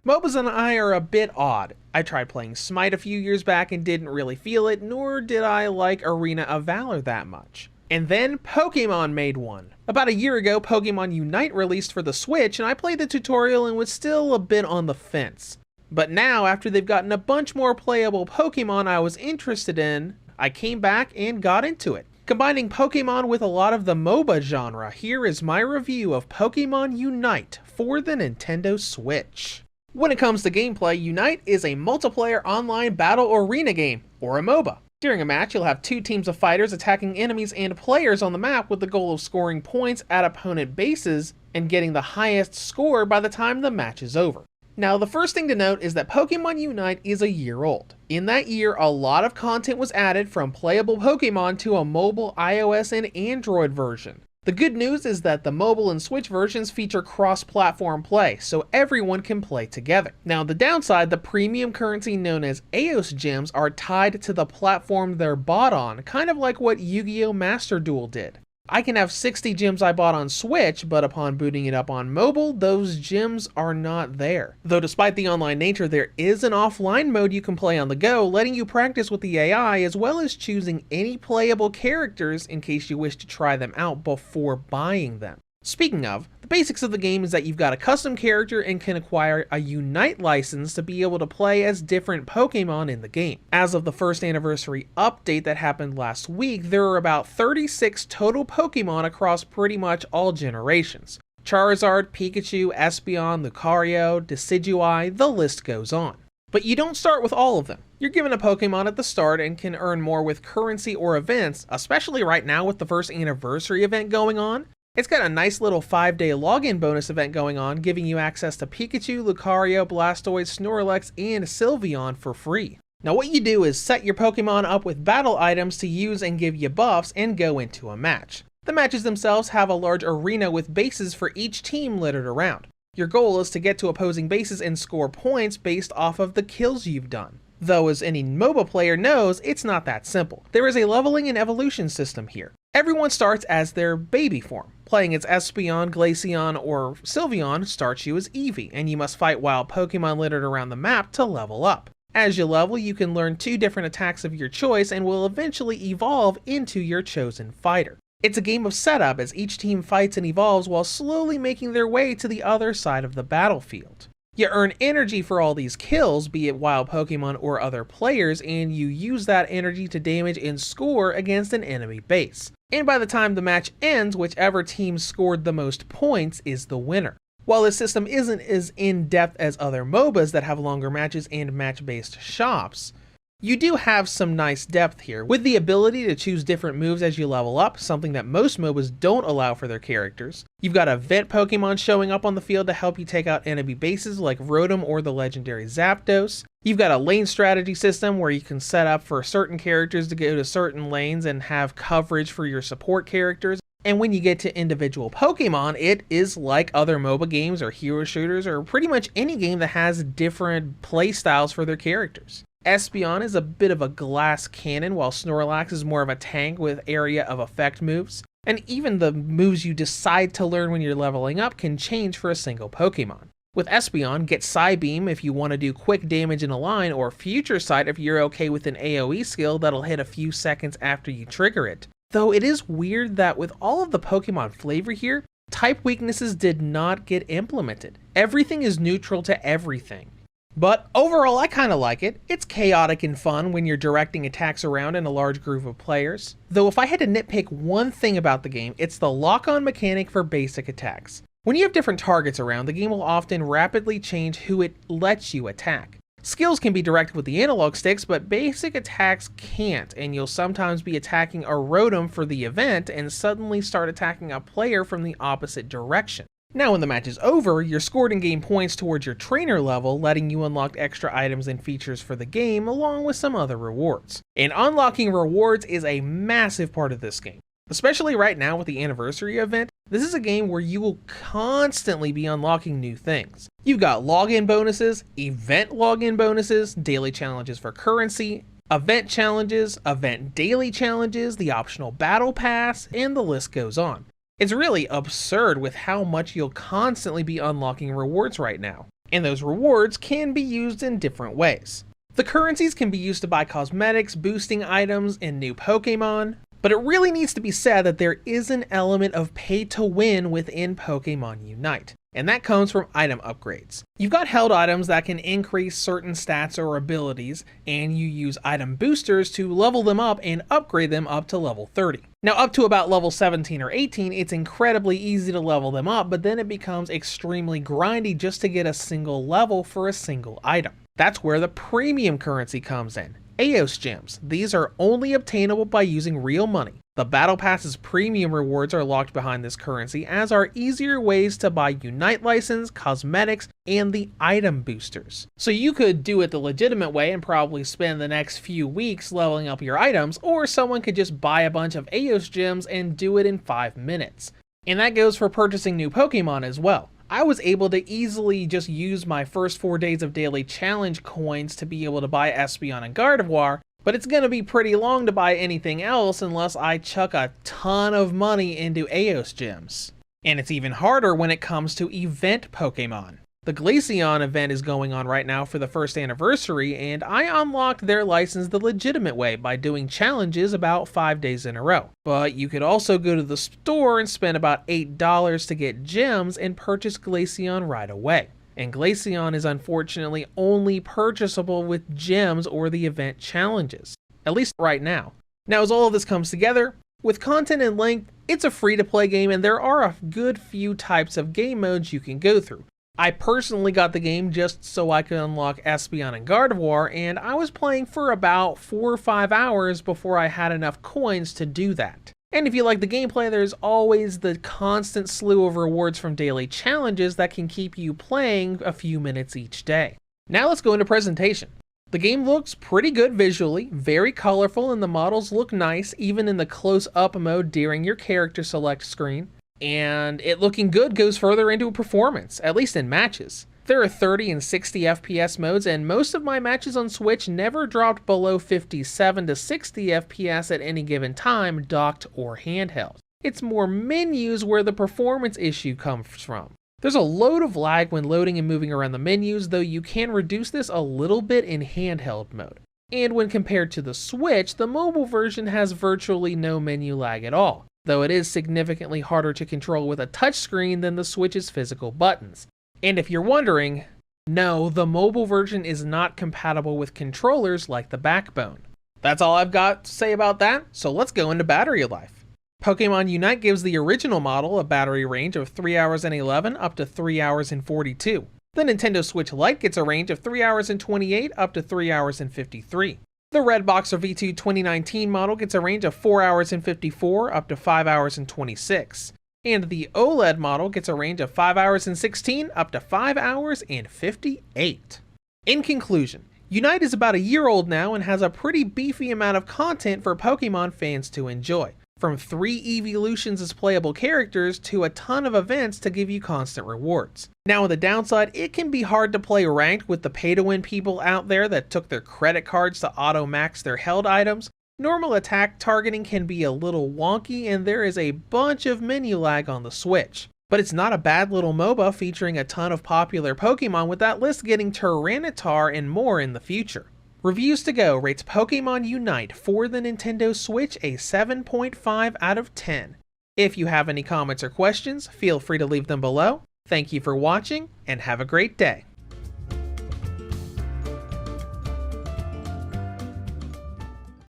MOBAs and I are a bit odd. I tried playing Smite a few years back and didn't really feel it, nor did I like Arena of Valor that much. And then Pokemon made one. About a year ago, Pokemon Unite released for the Switch, and I played the tutorial and was still a bit on the fence. But now, after they've gotten a bunch more playable Pokemon I was interested in, I came back and got into it. Combining Pokemon with a lot of the MOBA genre, here is my review of Pokemon Unite for the Nintendo Switch. When it comes to gameplay, Unite is a multiplayer online battle arena game, or a MOBA. During a match, you'll have two teams of fighters attacking enemies and players on the map with the goal of scoring points at opponent bases and getting the highest score by the time the match is over. Now, the first thing to note is that Pokemon Unite is a year old. In that year, a lot of content was added from playable Pokemon to a mobile iOS and Android version. The good news is that the mobile and Switch versions feature cross-platform play, so everyone can play together. Now, the downside, the premium currency known as Aeos gems are tied to the platform they're bought on, kind of like what Yu-Gi-Oh! Master Duel did. I can have 60 gems I bought on Switch, but upon booting it up on mobile, those gems are not there. Though despite the online nature, there is an offline mode you can play on the go, letting you practice with the AI as well as choosing any playable characters in case you wish to try them out before buying them. Speaking of, the basics of the game is that you've got a custom character and can acquire a Unite license to be able to play as different Pokemon in the game. As of the first anniversary update that happened last week, there are about 36 total Pokemon across pretty much all generations. Charizard, Pikachu, Espeon, Lucario, Decidueye, the list goes on. But you don't start with all of them. You're given a Pokemon at the start and can earn more with currency or events, especially right now with the first anniversary event going on. It's got a nice little 5-day login bonus event going on, giving you access to Pikachu, Lucario, Blastoise, Snorlax, and Sylveon for free. Now what you do is set your Pokemon up with battle items to use and give you buffs and go into a match. The matches themselves have a large arena with bases for each team littered around. Your goal is to get to opposing bases and score points based off of the kills you've done. Though as any MOBA player knows, it's not that simple. There is a leveling and evolution system here. Everyone starts as their baby form. Playing as Espeon, Glaceon, or Sylveon starts you as Eevee, and you must fight wild Pokemon littered around the map to level up. As you level, you can learn 2 different attacks of your choice and will eventually evolve into your chosen fighter. It's a game of setup as each team fights and evolves while slowly making their way to the other side of the battlefield. You earn energy for all these kills, be it wild Pokemon or other players, and you use that energy to damage and score against an enemy base. And by the time the match ends, whichever team scored the most points is the winner. While this system isn't as in-depth as other MOBAs that have longer matches and match-based shops, you do have some nice depth here, with the ability to choose different moves as you level up, something that most MOBAs don't allow for their characters. You've got event Pokemon showing up on the field to help you take out enemy bases like Rotom or the legendary Zapdos. You've got a lane strategy system where you can set up for certain characters to go to certain lanes and have coverage for your support characters. And when you get to individual Pokemon, it is like other MOBA games or hero shooters or pretty much any game that has different play styles for their characters. Espeon is a bit of a glass cannon, while Snorlax is more of a tank with area of effect moves. And even the moves you decide to learn when you're leveling up can change for a single Pokemon. With Espeon, get Psybeam if you want to do quick damage in a line, or Future Sight if you're okay with an AoE skill that'll hit a few seconds after you trigger it. Though it is weird that with all of the Pokemon flavor here, type weaknesses did not get implemented. Everything is neutral to everything. But overall, I kinda like it. It's chaotic and fun when you're directing attacks around in a large group of players. Though if I had to nitpick one thing about the game, it's the lock-on mechanic for basic attacks. When you have different targets around, the game will often rapidly change who it lets you attack. Skills can be directed with the analog sticks, but basic attacks can't, and you'll sometimes be attacking a Rotom for the event and suddenly start attacking a player from the opposite direction. Now when the match is over, you're scored and gain points towards your trainer level, letting you unlock extra items and features for the game, along with some other rewards. And unlocking rewards is a massive part of this game. Especially right now with the anniversary event, this is a game where you will constantly be unlocking new things. You've got login bonuses, event login bonuses, daily challenges for currency, event challenges, event daily challenges, the optional battle pass, and the list goes on. It's really absurd with how much you'll constantly be unlocking rewards right now. and those rewards can be used in different ways. The currencies can be used to buy cosmetics, boosting items, and new Pokemon, but it really needs to be said that there is an element of pay to win within Pokemon Unite, and that comes from item upgrades. You've got held items that can increase certain stats or abilities, and you use item boosters to level them up and upgrade them up to level 30. Now up to about level 17 or 18, it's incredibly easy to level them up, but then it becomes extremely grindy just to get a single level for a single item. That's where the premium currency comes in. Aeos gems. These are only obtainable by using real money. The Battle Pass's premium rewards are locked behind this currency, as are easier ways to buy Unite license, cosmetics, and the item boosters. So you could do it the legitimate way and probably spend the next few weeks leveling up your items, or someone could just buy a bunch of Aeos gems and do it in 5 minutes. And that goes for purchasing new Pokemon as well. I was able to easily just use my first 4 days of daily challenge coins to be able to buy Espeon and Gardevoir, but it's going to be pretty long to buy anything else unless I chuck a ton of money into Aeos gems. And it's even harder when it comes to event Pokemon. The Glaceon event is going on right now for the first anniversary, and I unlocked their license the legitimate way by doing challenges about 5 days in a row. But you could also go to the store and spend about $8 to get gems and purchase Glaceon right away. And Glaceon is unfortunately only purchasable with gems or the event challenges, at least right now. Now as all of this comes together, with content and length, it's a free-to-play game and there are a good few types of game modes you can go through. I personally got the game just so I could unlock Espeon and Gardevoir, and I was playing for about 4 or 5 hours before I had enough coins to do that. And if you like the gameplay, there's always the constant slew of rewards from daily challenges that can keep you playing a few minutes each day. Now let's go into presentation. The game looks pretty good visually, very colorful, and the models look nice even in the close-up mode during your character select screen. And it looking good goes further into performance, at least in matches. There are 30 and 60 FPS modes, and most of my matches on Switch never dropped below 57 to 60 FPS at any given time, docked or handheld. It's more menus where the performance issue comes from. There's a load of lag when loading and moving around the menus, though you can reduce this a little bit in handheld mode. And when compared to the Switch, the mobile version has virtually no menu lag at all, though it is significantly harder to control with a touchscreen than the Switch's physical buttons. And if you're wondering, no, the mobile version is not compatible with controllers like the Backbone. That's all I've got to say about that, so let's go into battery life. Pokemon Unite gives the original model a battery range of 3 hours and 11 up to 3 hours and 42. The Nintendo Switch Lite gets a range of 3 hours and 28 up to 3 hours and 53. The Redbox or V2 2019 model gets a range of 4 hours and 54 up to 5 hours and 26. And the OLED model gets a range of 5 hours and 16 up to 5 hours and 58. In conclusion, Unite is about a year old now and has a pretty beefy amount of content for Pokemon fans to enjoy. From 3 evolutions as playable characters to a ton of events to give you constant rewards. Now on the downside, it can be hard to play ranked with the pay-to-win people out there that took their credit cards to auto-max their held items. Normal attack targeting can be a little wonky and there is a bunch of menu lag on the Switch. But it's not a bad little MOBA featuring a ton of popular Pokemon, with that list getting Tyranitar and more in the future. Reviews to Go rates Pokemon Unite for the Nintendo Switch a 7.5 out of 10. If you have any comments or questions, feel free to leave them below. Thank you for watching and have a great day.